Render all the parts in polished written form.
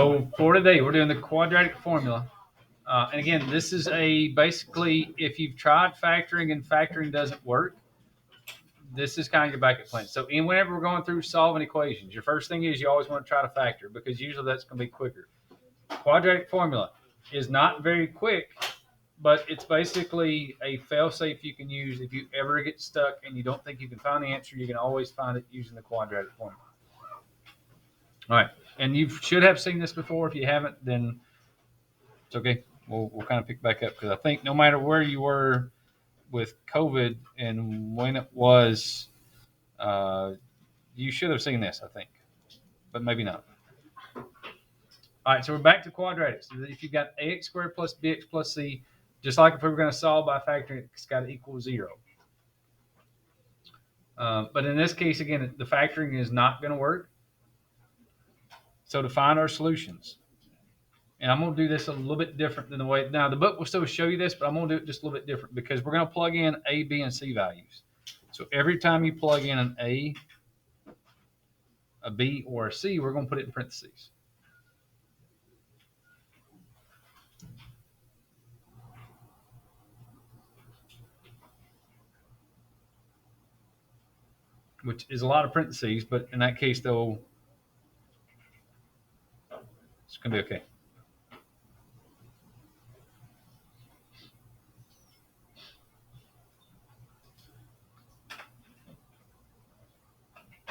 So for today, we're doing the quadratic formula. And again, this is basically if you've tried factoring and factoring doesn't work, this is kind of your backup plan. So whenever we're going through solving equations, your first thing is you always want to try to factor because usually that's going to be quicker. Quadratic formula is not very quick, but it's basically a fail-safe you can use if you ever get stuck and you don't think you can find the answer. You can always find it using the quadratic formula. All right, and you should have seen this before. If you haven't, then it's okay. We'll kind of pick back up because I think no matter where you were with COVID and when it was, uh, you should have seen this, I think, but maybe not. All right, so we're back to quadratics. If you've got ax squared plus bx plus c, just like if we were going to solve by factoring, it's got to equal 0. But in this case, again, the factoring is not going to work. So to find our solutions, and I'm going to do this a little bit different than the way, now the book will still show you this, but I'm going to do it just a little bit different because we're going to plug in A, B, and C values. So every time you plug in an A, a B, or a C, we're going to put it in parentheses. Which is a lot of parentheses, but in that case, though, it's going to be okay.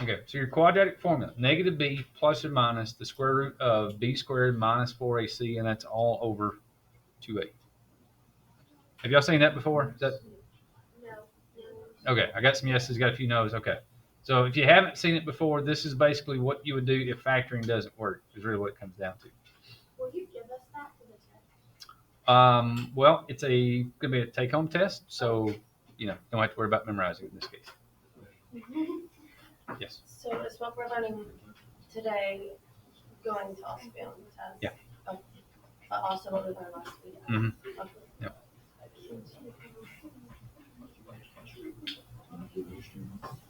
Okay, so your quadratic formula, negative b plus or minus the square root of b squared minus 4ac, and that's all over 2a. Have y'all seen that before? Is that okay? I got some yeses, got a few nos. Okay, so if you haven't seen it before, this is basically what you would do if factoring doesn't work. Is really what it comes down to. Will you give us that for the test? Well, it's going to be a take-home test, so don't have to worry about memorizing it in this case. Yes. So is what we're learning today going to also be on the test? Yeah. Okay. But also what we learned last week? Mm-hmm. Okay. Yeah.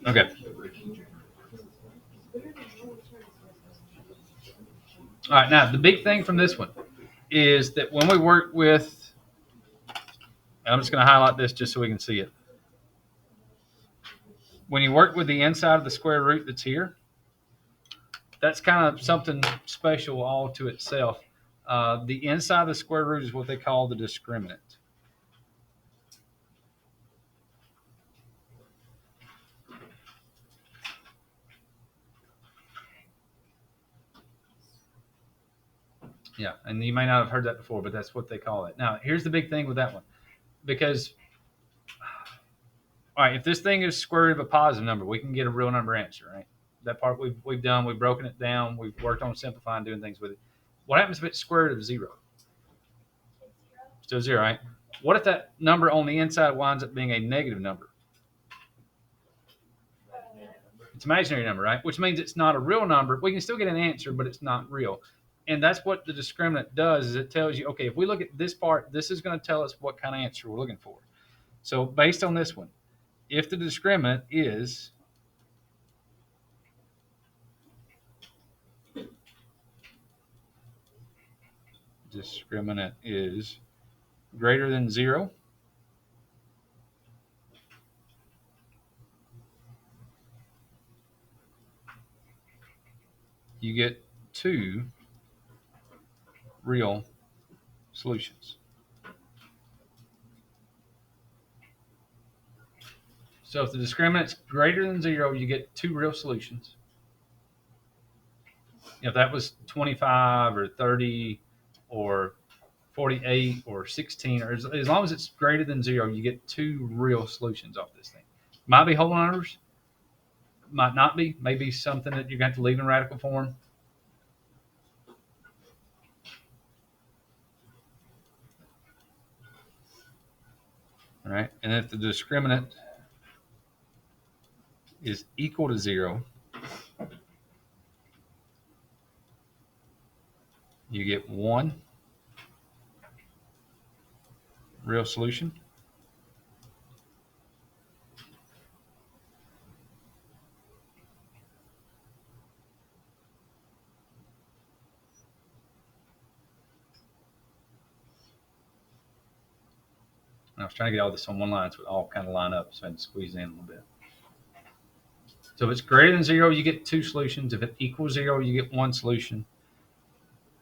Okay. All right. Now, the big thing from this one is that when we work with, and I'm just going to highlight this just so we can see it. When you work with the inside of the square root that's here, that's kind of something special all to itself. The inside of the square root is what they call the discriminant. Yeah, and you may not have heard that before, but that's what they call it. Now, here's the big thing with that one. Because, all right, if this thing is square root of a positive number, we can get a real number answer, right? That part we've done. We've broken it down. We've worked on simplifying, doing things with it. What happens if it's square root of 0? Still 0, right? What if that number on the inside winds up being a negative number? It's an imaginary number, right? Which means it's not a real number. We can still get an answer, but it's not real. And that's what the discriminant does, is it tells you, okay, if we look at this part, this is going to tell us what kind of answer we're looking for. So based on this one, if the discriminant is greater than 0, you get 2 real solutions. So if the discriminant's greater than 0, you get 2 real solutions. If that was 25 or 30 or 48 or 16, or as long as it's greater than 0, you get 2 real solutions off this thing. Might be whole numbers, might not be, maybe something that you're going to have to leave in radical form. All right, and if the discriminant is equal to 0, you get 1 real solution. was trying to get all this on one line so it all kind of line up, so I had to squeeze in a little bit. So if it's greater than 0, you get 2 solutions. If it equals 0, you get 1 solution.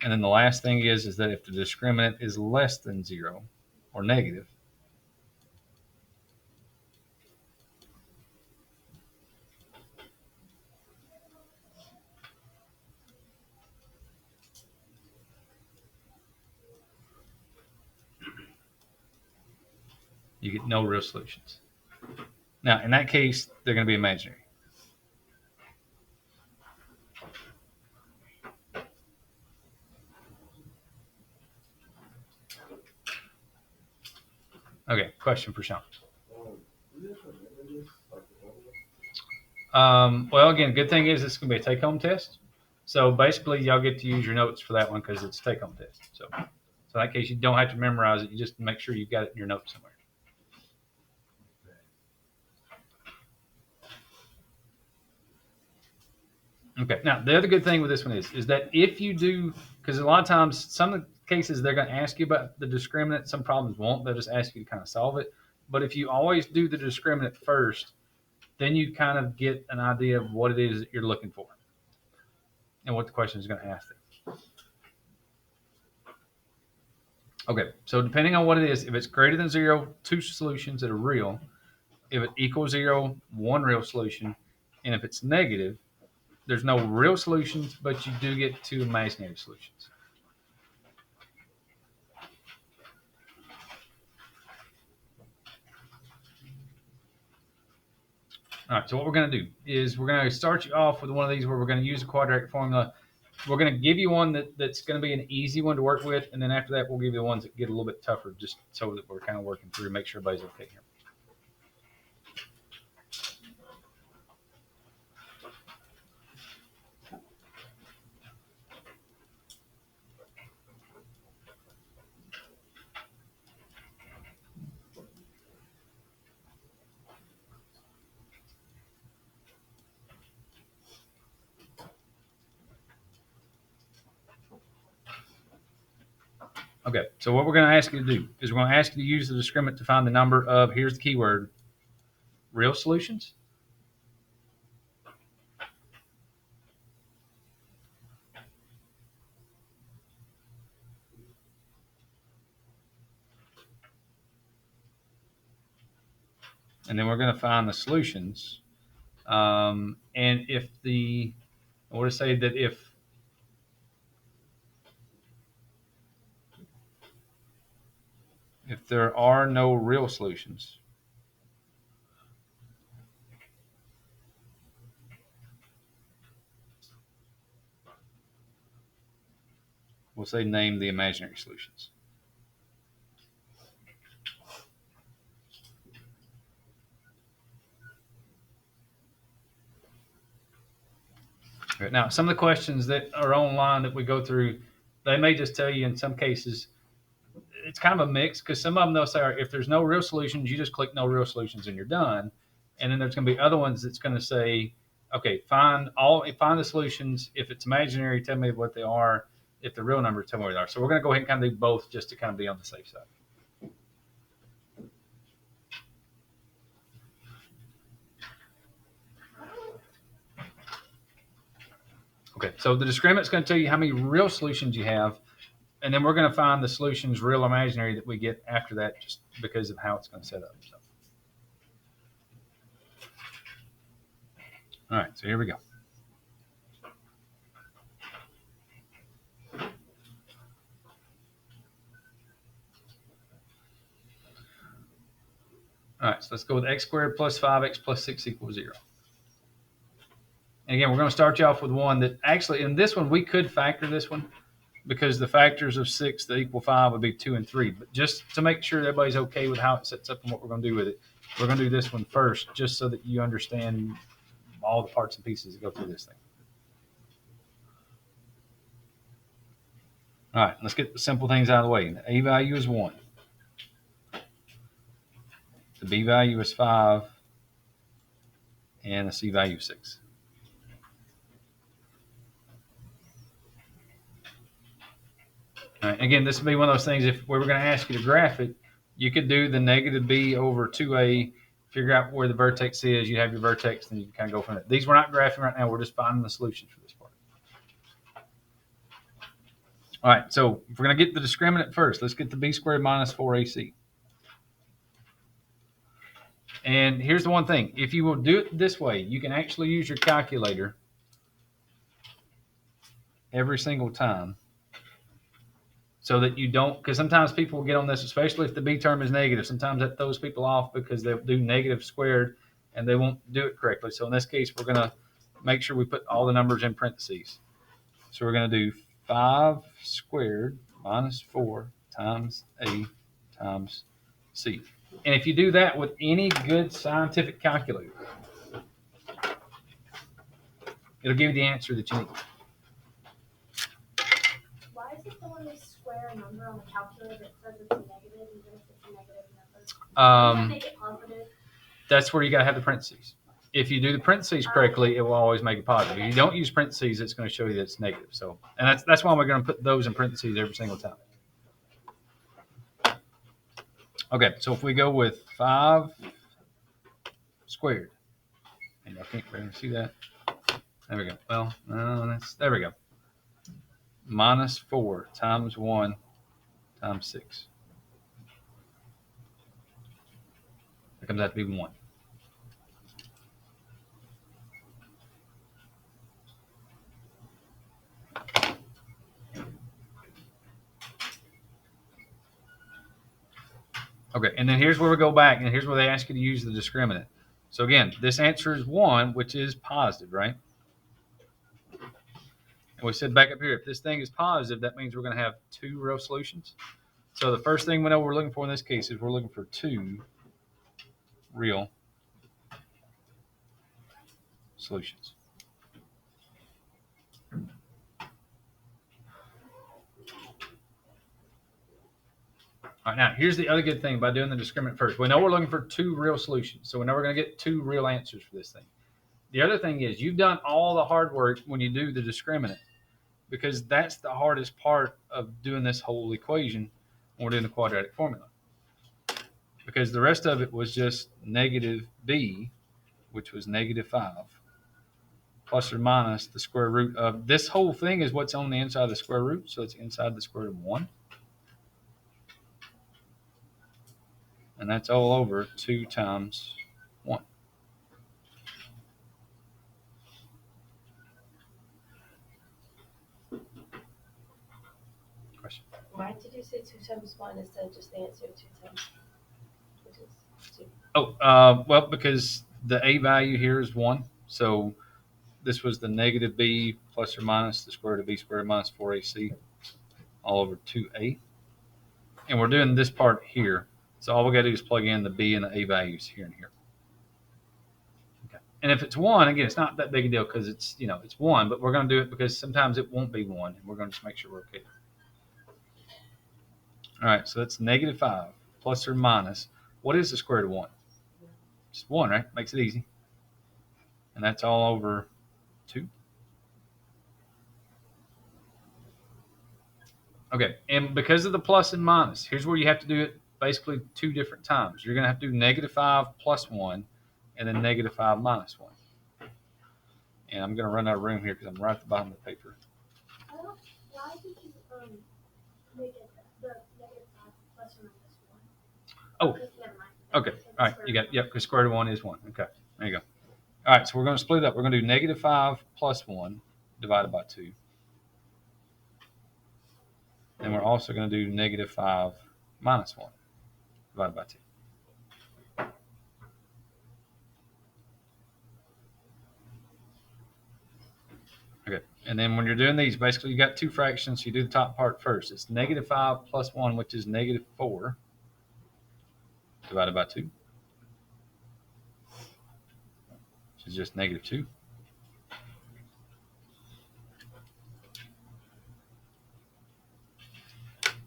And then the last thing is that if the discriminant is less than 0 or negative, you get no real solutions. Now, in that case, they're going to be imaginary. Okay, question for Sean. Well, again, good thing is it's going to be a take-home test. So basically, y'all get to use your notes for that one because it's a take-home test. So in that case, you don't have to memorize it. You just make sure you've got it in your notes somewhere. Okay. Now, the other good thing with this one is that if you do, because a lot of times, some of the cases they're going to ask you about the discriminant. Some problems won't. They'll just ask you to kind of solve it. But if you always do the discriminant first, then you kind of get an idea of what it is that you're looking for and what the question is going to ask them. Okay, so depending on what it is, if it's greater than 0, 2 solutions that are real. If it equals 0, 1 real solution. And if it's negative, there's no real solutions, but you do get 2 imaginary solutions. All right, so what we're going to do is we're going to start you off with one of these where we're going to use a quadratic formula. We're going to give you one that's going to be an easy one to work with, and then after that, we'll give you the ones that get a little bit tougher, just so that we're kind of working through, make sure everybody's okay here. Okay, so what we're going to ask you to do is we're going to ask you to use the discriminant to find the number of, here's the keyword, real solutions. And then we're going to find the solutions. And if I want to say that if there are no real solutions, we'll say name the imaginary solutions. Right, now, some of the questions that are online that we go through, they may just tell you in some cases, it's kind of a mix because some of them they'll say, all right, if there's no real solutions, you just click no real solutions and you're done. And then there's going to be other ones that's going to say, okay, find the solutions. If it's imaginary, tell me what they are. If the real numbers, tell me what they are. So we're going to go ahead and kind of do both just to kind of be on the safe side. Okay, so the discriminant is going to tell you how many real solutions you have, and then we're going to find the solutions, real or imaginary, that we get after that just because of how it's going to set up. So. All right, so here we go. All right, so let's go with x squared plus 5x plus 6 equals 0. And again, we're going to start you off with one that actually, in this one, we could factor this one because the factors of 6 that equal 5 would be 2 and 3. But just to make sure that everybody's okay with how it sets up and what we're going to do with it, we're going to do this one first just so that you understand all the parts and pieces that go through this thing. All right, let's get the simple things out of the way. The A value is 1. The B value is 5. And the C value is 6. All right, again, this will be one of those things, if we were going to ask you to graph it, You could do the negative b over 2a, figure out where the vertex is. You have your vertex, and you can kind of go from there. These we're not graphing right now. We're just finding the solutions for this part. All right, so if we're going to get the discriminant first, let's get the b squared minus 4ac. And here's the one thing. If you will do it this way, you can actually use your calculator every single time so that you don't, because sometimes people will get on this, especially if the b term is negative. Sometimes that throws people off because they'll do negative squared and they won't do it correctly. So in this case, we're going to make sure we put all the numbers in parentheses. So we're going to do 5 squared minus 4 times a times c. And if you do that with any good scientific calculator, it'll give you the answer that you need. Why is it the one we square a number on the calculator that says it's negative, even if it's a negative number? Doesn't that make it positive? That's where you got to have the parentheses. If you do the parentheses correctly, it will always make it positive. If you don't use parentheses, it's going to show you that it's negative. So, and that's why we're going to put those in parentheses every single time. Okay, so if we go with 5 squared, and I can't really see that. There we go. Well, no, there we go. Minus 4 times 1 times 6. That comes out to be 1. Okay, and then here's where we go back, and here's where they ask you to use the discriminant. So again, this answer is 1, which is positive, right? And we said back up here, if this thing is positive, that means we're going to have 2 real solutions. So the first thing we know we're looking for in this case is we're looking for 2 real solutions. All right, now here's the other good thing by doing the discriminant first. We know we're looking for 2 real solutions, so we know we're going to get 2 real answers for this thing. The other thing is you've done all the hard work when you do the discriminant, because that's the hardest part of doing this whole equation when we're doing the quadratic formula. Because the rest of it was just negative b, which was negative 5, plus or minus the square root of this whole thing is what's on the inside of the square root, so it's inside the square root of 1. And that's all over 2 times 1. Question? Why did you say 2 times 1 instead of just the answer of 2 times, which is 2? Oh, well, because the a value here is 1. So this was the negative b plus or minus the square root of b squared minus 4ac all over 2a. And we're doing this part here. So all we got to do is plug in the b and the a values here and here. Okay. And if it's 1, again, it's not that big a deal because it's, it's 1, but we're going to do it because sometimes it won't be 1, and we're going to just make sure we're okay. All right, so that's negative 5 plus or minus. What is the square root of 1? Just 1, right? Makes it easy. And that's all over 2. Okay, and because of the plus and minus, here's where you have to do it basically 2 different times. You're going to have to do negative 5 plus 1 and then negative 5 minus 1. And I'm going to run out of room here because I'm right at the bottom of the paper. Why did you make it the negative 5 plus or minus 1? Oh, never mind. Okay, all right, you got it. Yep, because square root of 1 is 1. Okay, there you go. All right, so we're going to split it up. We're going to do negative 5 plus 1 divided by 2. And we're also going to do negative 5 minus 1 divided by 2. Okay, and then when you're doing these, basically you got 2 fractions, so you do the top part first. It's negative 5 plus 1, which is negative 4 divided by 2, which is just negative 2.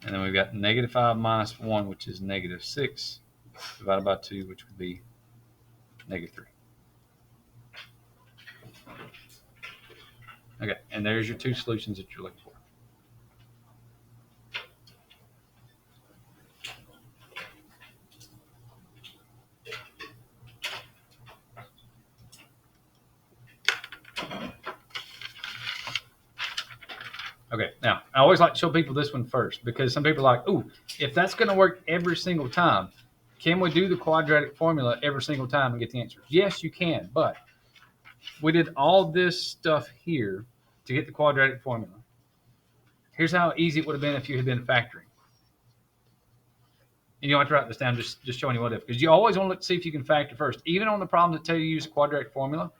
And then we've got negative 5 minus 1, which is negative 6, divided by 2, which would be negative 3. Okay, and there's your 2 solutions that you're looking for. Okay, now I always like to show people this one first because some people are like, "Ooh, if that's going to work every single time, can we do the quadratic formula every single time and get the answer?" Yes, you can, but we did all this stuff here to get the quadratic formula. Here's how easy it would have been if you had been factoring. And you don't have to write this down, just showing you what if, because you always want to look to see if you can factor first. Even on the problems that tell you to use a quadratic formula,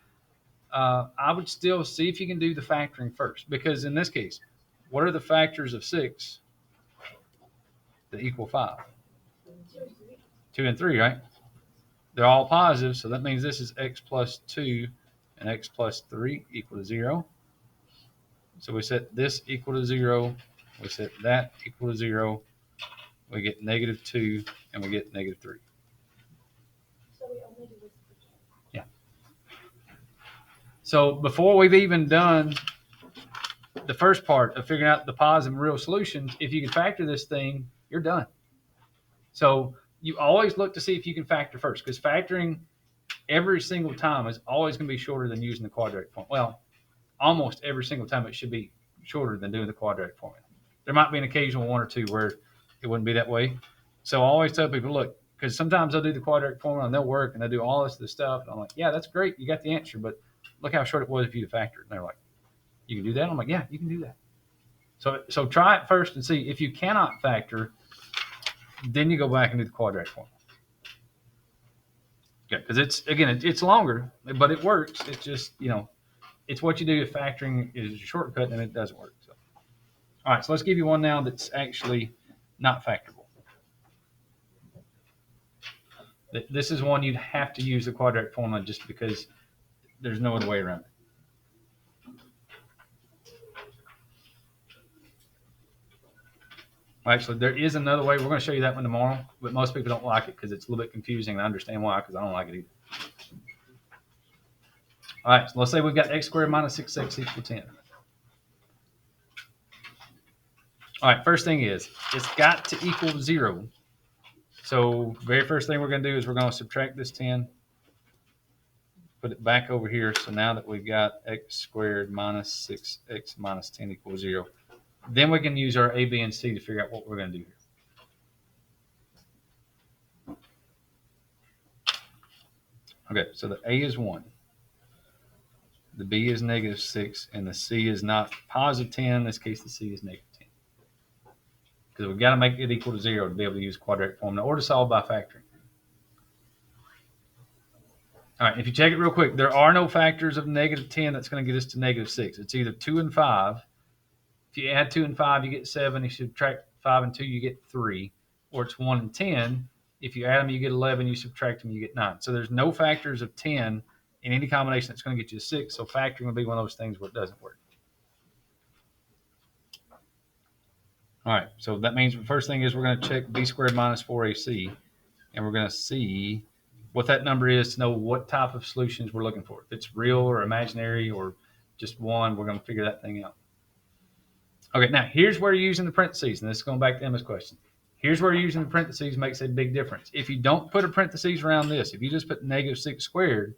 I would still see if you can do the factoring first, because in this case, what are the factors of 6 that equal 5? 2 and 3, right? They're all positive, so that means this is x plus 2 and x plus 3 equal to 0. So we set this equal to 0. We set that equal to 0. We get -2 and we get -3. So we only do this for K. Yeah. So before we've even done the first part of figuring out the positive and real solutions, if you can factor this thing, you're done. So you always look to see if you can factor first, because factoring every single time is always going to be shorter than using the quadratic formula. Well, almost every single time it should be shorter than doing the quadratic formula. There might be an occasional one or two where it wouldn't be that way. So I always tell people, look, because sometimes they'll do the quadratic formula and they'll work and they'll do all this stuff. And I'm like, yeah, that's great. You got the answer, but look how short it was for you to factor it. And they're like, you can do that? I'm like, yeah, you can do that. So try it first and see. If you cannot factor, then you go back and do the quadratic formula. Yeah, because it's longer, but it works. It's just, it's what you do if factoring is a shortcut and it doesn't work. So, all right, so let's give you one now that's actually not factorable. This is one you'd have to use the quadratic formula just because there's no other way around it. Actually, there is another way. We're going to show you that one tomorrow, but most people don't like it because it's a little bit confusing. And I understand why, because I don't like it either. All right, so let's say we've got x squared minus 6x equal 10. All right, first thing is, it's got to equal 0. So very first thing we're going to do is we're going to subtract this 10, put it back over here. So now that we've got x squared minus 6x minus 10 equals 0, then we can use our a, b, and c to figure out what we're going to do here. Okay, so the a is 1, the b is -6, and the c is not positive 10. In this case, the c is -10. Because we've got to make it equal to 0 to be able to use quadratic formula or to solve by factoring. All right, if you check it real quick, there are no factors of -10 that's going to get us to -6. It's either 2 and 5. If you add 2 and 5, you get 7. If you subtract 5 and 2, you get 3. Or it's 1 and 10. If you add them, you get 11. You subtract them, you get 9. So there's no factors of 10 in any combination that's going to get you to 6. So factoring will be one of those things where it doesn't work. All right, so that means the first thing is we're going to check b squared minus 4ac, and we're going to see what that number is to know what type of solutions we're looking for. If it's real or imaginary or just one, we're going to figure that thing out. Okay, now here's where you're using the parentheses, and this is going back to Emma's question. Here's where using the parentheses makes a big difference. If you don't put a parentheses around this, if you just put -6 squared,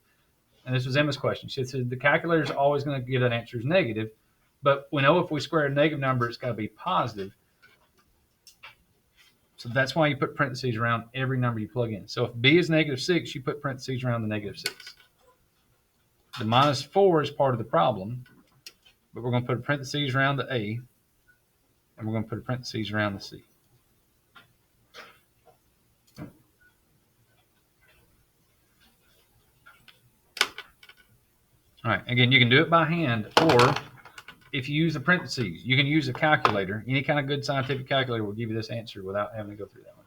and this was Emma's question, she said the calculator is always going to give that answer as negative, but we know if we square a negative number, it's got to be positive. So that's why you put parentheses around every number you plug in. So if b is -6, you put parentheses around the -6. The -4 is part of the problem, but we're going to put a parentheses around the a, and we're going to put a parentheses around the c. All right, again, you can do it by hand, or if you use the parentheses, you can use a calculator. Any kind of good scientific calculator will give you this answer without having to go through that one.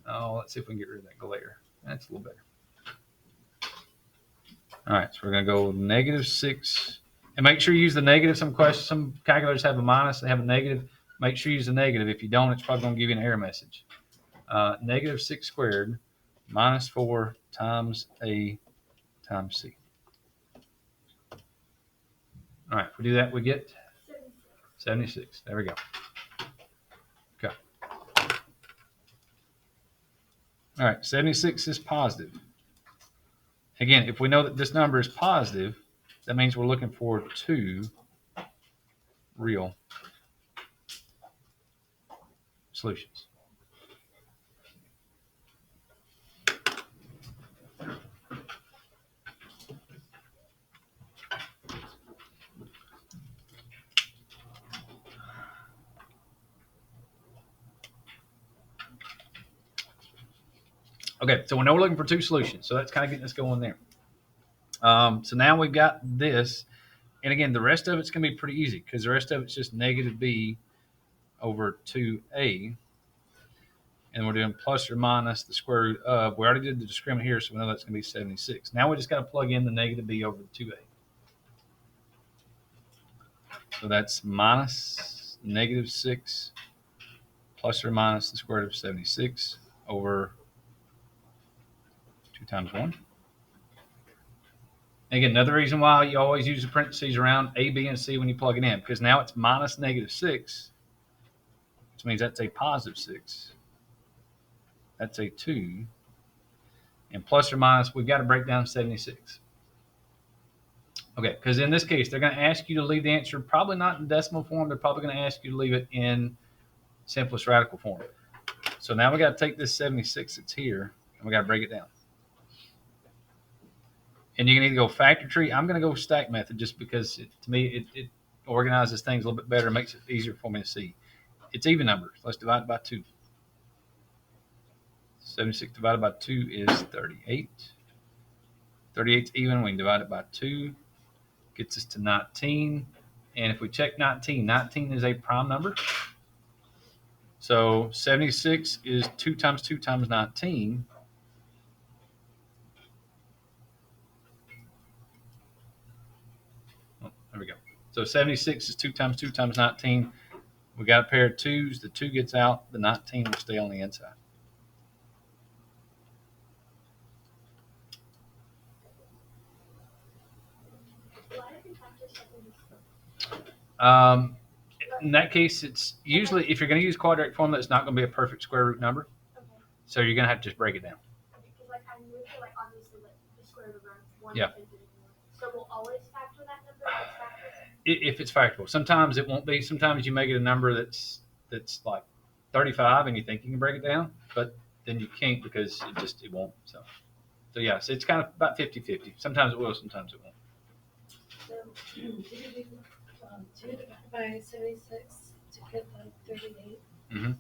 Oh, let's see if we can get rid of that glare. That's a little better. All right, so we're going to go -6. And make sure you use the negative. Some calculators have a minus, they have a negative. Make sure you use the negative. If you don't, it's probably going to give you an error message. -6 squared minus 4 times a times c. All right, if we do that, we get 76. There we go. Okay. All right, 76 is positive. Again, if we know that this number is positive, that means we're looking for 2 real solutions. Okay, so now we're looking for two solutions. So that's kind of getting us going there. So now we've got this. And again, the rest of it's going to be pretty easy because the rest of it's just negative b over 2a. And we're doing plus or minus the square root of. We already did the discriminant here, so we know that's going to be 76. Now we just got to plug in the negative b over 2a. So that's minus negative 6 plus or minus the square root of 76 over 2 times 1. Again, another reason why you always use the parentheses around a, b, and c when you plug it in, because now it's minus negative 6, which means that's a positive 6. That's a 2. And plus or minus, we've got to break down 76. Okay, because in this case, they're going to ask you to leave the answer probably not in decimal form. They're probably going to ask you to leave it in simplest radical form. So now we got to take this 76 that's here, and we got to break it down. And you can either go factor tree. I'm going to go stack method just because, to me, it organizes things a little bit better, makes it easier for me to see. It's even numbers. Let's divide it by 2. 76 divided by 2 is 38. 38 is even. We can divide it by 2. Gets us to 19. And if we check 19, 19 is a prime number. So 76 is 2 times 2 times 19. Oh, there we go. So 76 is 2 times 2 times 19. We got a pair of 2s. The 2 gets out. The 19 will stay on the inside. In that case, it's usually, if you're going to use quadratic formula, it's not going to be a perfect square root number. Okay. So you're going to have to just break it down. Because like I'm with it, like obviously like the square root of 1. Yeah. So we'll always factor that number if it's factored? If it's factorable. Sometimes it won't be. Sometimes you make it a number that's like 35 and you think you can break it down, but then you can't because it won't. So yeah, so it's kind of about 50-50. Sometimes it will, sometimes it won't. So, did you do 2 divided by 76 to get the 38? Mm-hmm.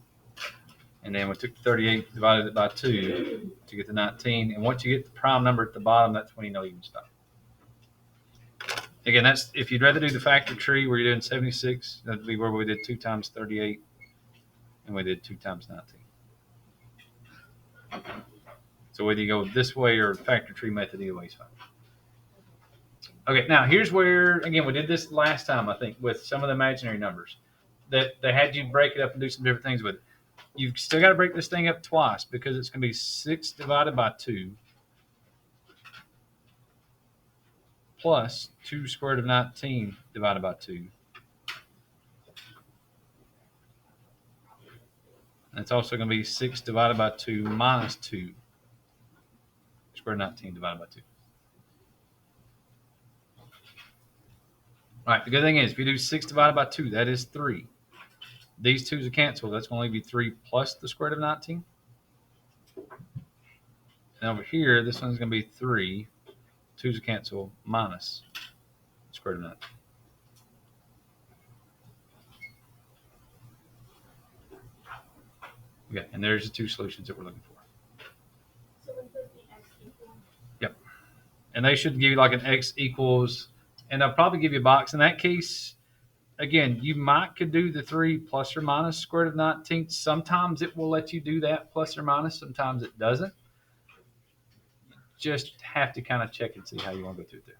And then we took the 38, divided it by 2 to get the 19. And once you get the prime number at the bottom, that's when you know you can stop. Again, that's if you'd rather do the factor tree where you're doing 76, that'd be where we did 2 times 38 and we did 2 times 19. So whether you go this way or factor tree method, either way is fine. Okay, now here's where, again, we did this last time, I think, with some of the imaginary numbers that they had you break it up and do some different things with it. You've still got to break this thing up twice because it's going to be 6 divided by 2 plus 2 square root of 19 divided by 2. And it's also going to be 6 divided by 2 minus 2 square root of 19 divided by 2. All right, the good thing is if you do 6 divided by 2, that is 3. These 2's are canceled. That's going to be 3 plus the square root of 19. And over here, this one's going to be 3. 2's are canceled minus the square root of 19. Okay, and there's the 2 solutions that we're looking for. So would this be x equal? Yep. And they should give you like an x equals, and they'll probably give you a box. In that case, again, you could do the 3 plus or minus square root of 19. Sometimes it will let you do that plus or minus. Sometimes it doesn't. Just have to kind of check and see how you want to go through it there.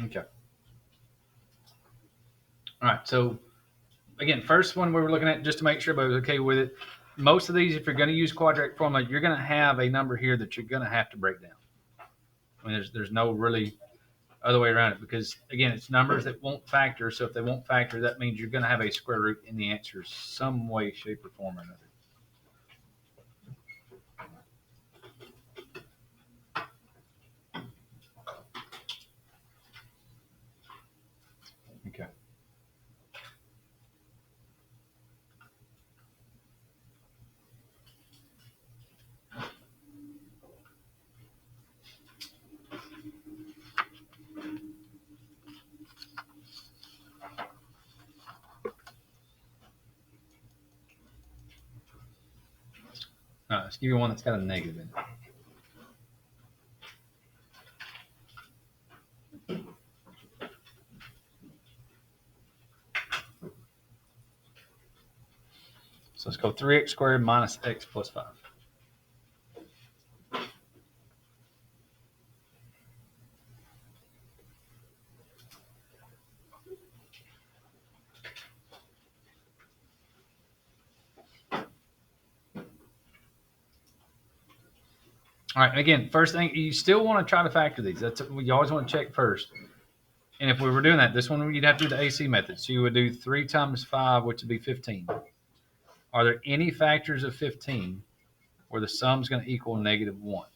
Okay. All right. So again, first one we were looking at just to make sure everybody was okay with it. Most of these, if you're going to use quadratic formula, you're going to have a number here that you're going to have to break down. I mean, there's no really other way around it because, again, it's numbers that won't factor. So if they won't factor, that means you're going to have a square root in the answer some way, shape, or form or another. Okay. All right, let's give you one that's got a negative in it. So let's go 3x squared minus x plus 5. All right, and again, first thing, you still want to try to factor these. That's you always want to check first. And if we were doing that, this one you'd have to do the AC method. So you would do 3 times 5, which would be 15. Are there any factors of 15 where the sum's going to equal negative 1?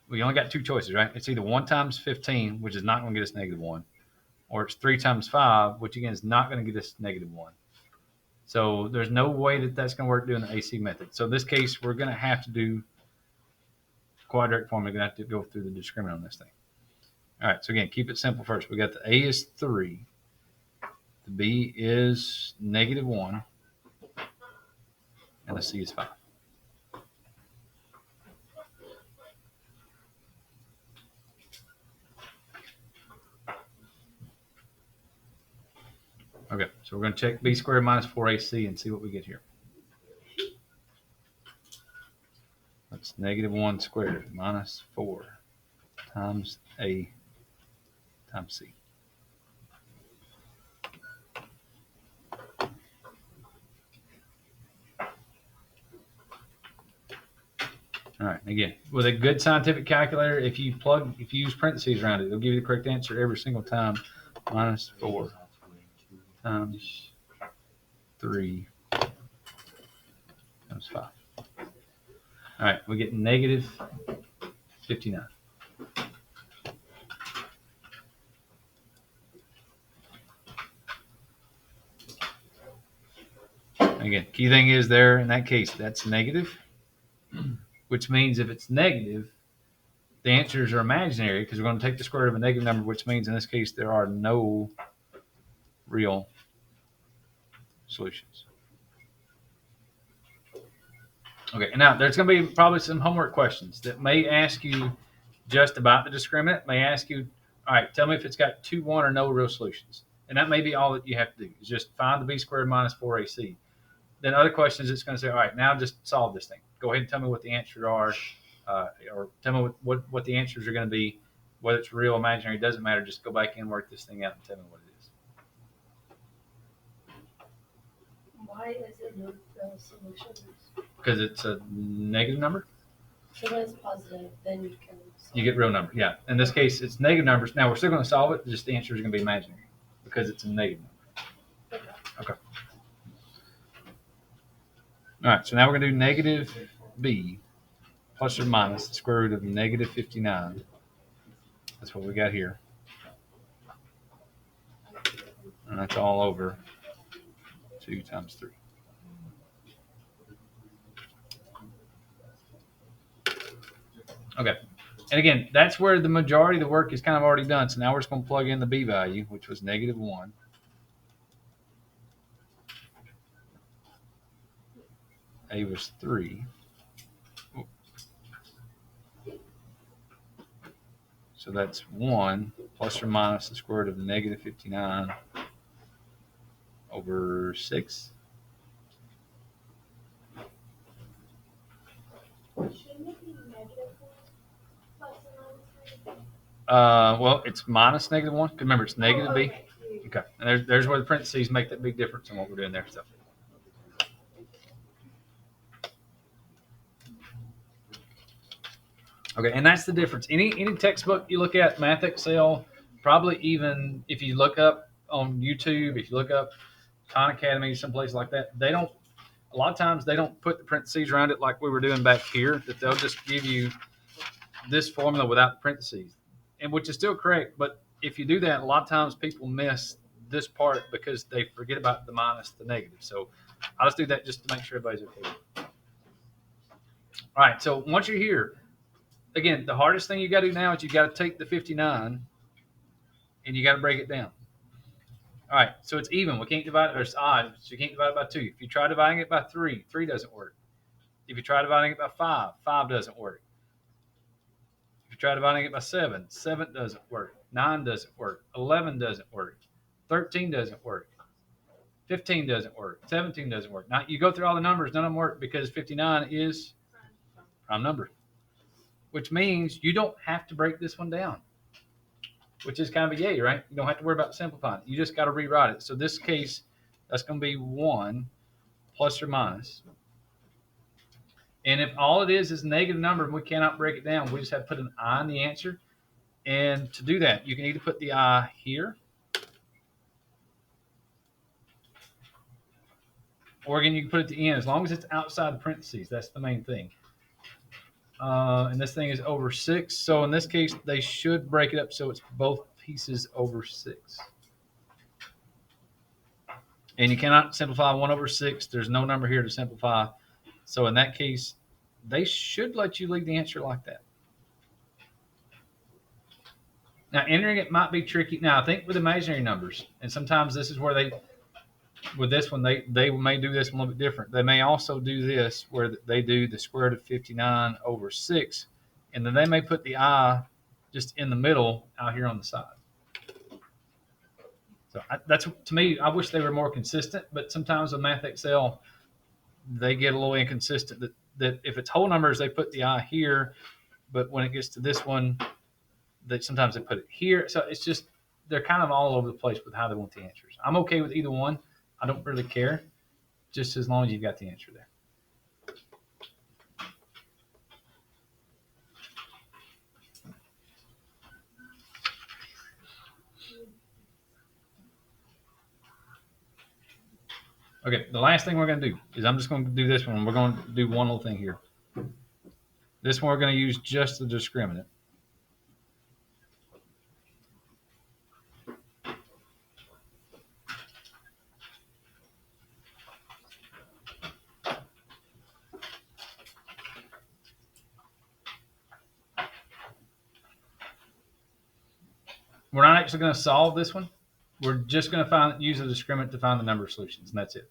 We only got two choices, right? It's either 1 times 15, which is not going to get us negative 1, or it's 3 times 5, which again is not going to get us negative 1. So there's no way that that's going to work doing the AC method. So in this case, we're going to have to do quadratic form. We're going to have to go through the discriminant on this thing. All right, so again, keep it simple first. We got the A is 3, the B is negative 1, and the C is 5. Okay, so we're going to check B squared minus 4AC and see what we get here. That's negative 1 squared minus 4 times A times C. All right, again, with a good scientific calculator, if you use parentheses around it, it'll give you the correct answer every single time. Minus 4 times 3 times 5. All right, we get negative 59. Again, key thing is there in that case, that's negative, which means if it's negative, the answers are imaginary because we're going to take the square root of a negative number, which means in this case there are no real solutions. Okay, and now there's going to be probably some homework questions that may ask you just about the discriminant, may ask you, all right, tell me if it's got 2, 1, or no real solutions. And that may be all that you have to do is just find the B squared minus 4AC. Then other questions, it's going to say, all right, now just solve this thing. Go ahead and tell me what the answers are, or tell me what the answers are going to be, whether it's real, imaginary, doesn't matter. Just go back and work this thing out and tell me what it is. Why is it no real solutions? Because it's a negative number. So when it's positive, then you can solve You get real numbers. Yeah. In this case, it's negative numbers. Now we're still going to solve it. Just the answer is going to be imaginary because it's a negative number. Okay. All right. So now we're going to do negative B plus or minus the square root of negative 59. That's what we got here. And that's all over 2 times 3. Okay. And again, that's where the majority of the work is kind of already done. So now we're just going to plug in the B value, which was negative 1. A was 3. So that's 1 plus or minus the square root of negative 59 over 6. Shouldn't it be negative 4 plus or minus 3? Well, it's minus negative 1. Remember, it's negative B. Okay. Okay, and there's where the parentheses make that big difference in what we're doing there. So. Okay, and that's the difference. Any textbook you look at, Math Excel, probably even if you look up on YouTube, if you look up Khan Academy, someplace like that, they don't. A lot of times they don't put the parentheses around it like we were doing back here. That they'll just give you this formula without the parentheses, and which is still correct. But if you do that, a lot of times people miss this part because they forget about the minus, the negative. So I'll just do that just to make sure everybody's okay. All right. So once you're here, again, the hardest thing you got to do now is you got to take the 59 and you got to break it down. All right, so it's even. We can't divide it, or it's odd, so you can't divide it by 2. If you try dividing it by 3, 3 doesn't work. If you try dividing it by 5, 5 doesn't work. If you try dividing it by 7, 7 doesn't work. 9 doesn't work. 11 doesn't work. 13 doesn't work. 15 doesn't work. 17 doesn't work. Now, you go through all the numbers, none of them work because 59 is prime number, which means you don't have to break this one down, which is kind of a yay, right? You don't have to worry about simplifying. You just got to rewrite it. So this case, that's going to be 1 plus or minus. And if all it is a negative number and we cannot break it down, we just have to put an I in the answer. And to do that, you can either put the I here, or again, you can put it at the end. As long as it's outside the parentheses, that's the main thing. And this thing is over 6. So in this case, they should break it up so it's both pieces over 6. And you cannot simplify 1 over 6. There's no number here to simplify. So in that case, they should let you leave the answer like that. Now, entering it might be tricky. Now, I think with imaginary numbers, and sometimes this is where with this one, they may do this one a little bit different. They may also do this where they do the square root of 59 over 6, and then they may put the I just in the middle out here on the side. So that's, to me, I wish they were more consistent, but sometimes with Math Excel, they get a little inconsistent that if it's whole numbers, they put the I here, but when it gets to this one, sometimes they put it here. So it's just, they're kind of all over the place with how they want the answers. I'm okay with either one. I don't really care, just as long as you've got the answer there. Okay, the last thing we're going to do is I'm just going to do this one. We're going to do one little thing here. This one we're going to use just the discriminant. We're not actually going to solve this one. We're just going to use a discriminant to find the number of solutions, and that's it.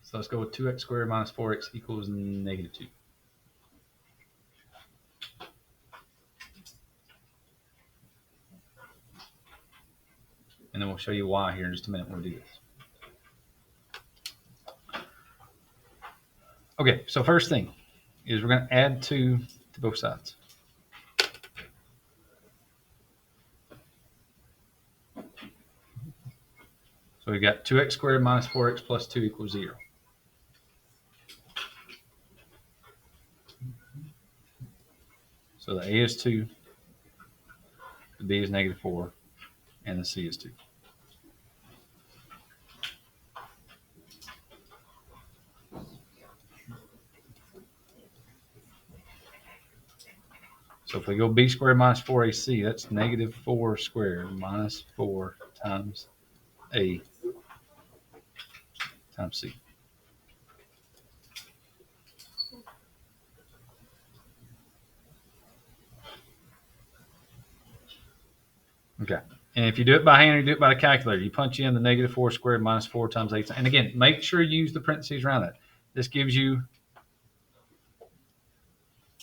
So let's go with 2x squared minus 4x equals negative 2. And then we'll show you why here in just a minute when we do this. Okay, so first thing is we're going to add 2 to both sides. So we've got 2x squared minus 4x plus 2 equals 0. So the A is 2, the B is negative 4, and the C is 2. So if we go B squared minus 4AC, that's negative 4 squared minus 4 times A times C. Okay. And if you do it by hand or you do it by the calculator, you punch in the negative 4 squared minus 4 times 8. And again, make sure you use the parentheses around that. This gives you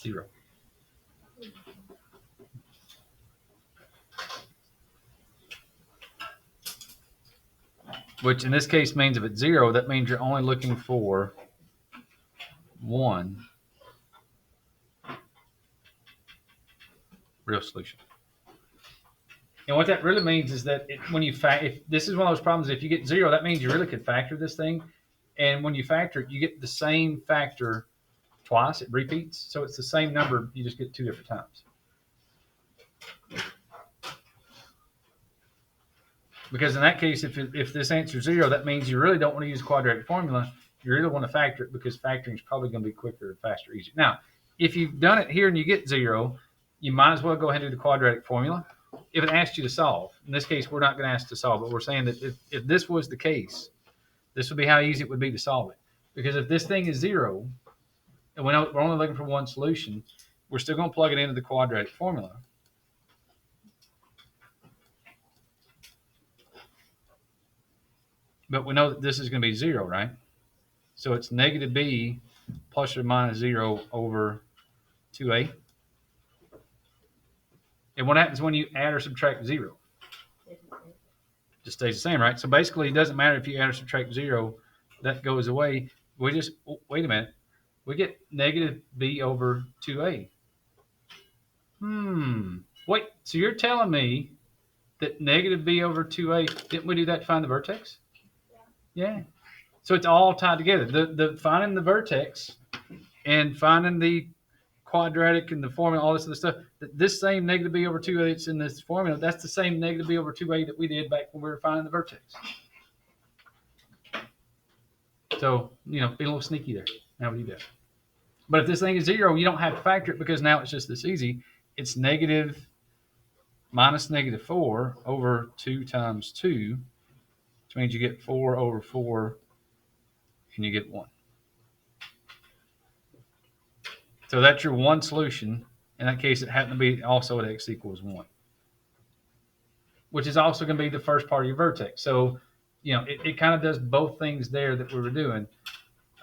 0. which in this case means if it's 0, that means you're only looking for 1 real solution. And what that really means is that when you if this is one of those problems, if you get 0, that means you really could factor this thing. And when you factor it, you get the same factor twice. It repeats. So it's the same number. You just get 2 different times. Because in that case, if this answer is 0, that means you really don't want to use a quadratic formula. You really want to factor it because factoring is probably going to be quicker, faster, easier. Now, if you've done it here and you get 0, you might as well go ahead and do the quadratic formula. If it asks you to solve, in this case, we're not going to ask to solve, but we're saying that if this was the case, this would be how easy it would be to solve it. Because if this thing is 0, and we're only looking for one solution, we're still going to plug it into the quadratic formula. But we know that this is going to be 0, right? So it's negative b plus or minus 0 over 2a. And what happens when you add or subtract 0? Just stays the same, right? So basically, it doesn't matter if you add or subtract 0. That goes away. We just, wait a minute. We get negative b over 2a. Wait, so you're telling me that negative b over 2a, didn't we do that to find the vertex? Yeah. So it's all tied together. The finding the vertex and finding the quadratic and the formula, all this other stuff, this same negative b over 2a that's in this formula, that's the same negative b over 2a that we did back when we were finding the vertex. So, be a little sneaky there. Now we do that. But if this thing is 0, you don't have to factor it because now it's just this easy. It's negative minus negative 4 over 2 times 2, which means you get 4 over 4 and you get 1. So that's your one solution. In that case, it happened to be also at x equals 1, which is also going to be the first part of your vertex. So, it kind of does both things there that we were doing.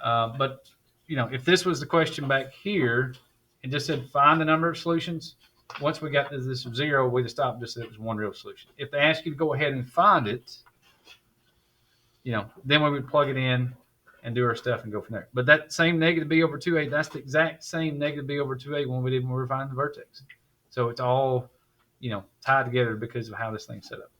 But, if this was the question back here, it just said find the number of solutions. Once we got to this 0, we just stopped and just said it was one real solution. If they ask you to go ahead and find it, then we would plug it in and do our stuff and go from there. But that same negative b over 2a, that's the exact same negative b over 2a when we were finding the vertex. So it's all, tied together because of how this thing's set up.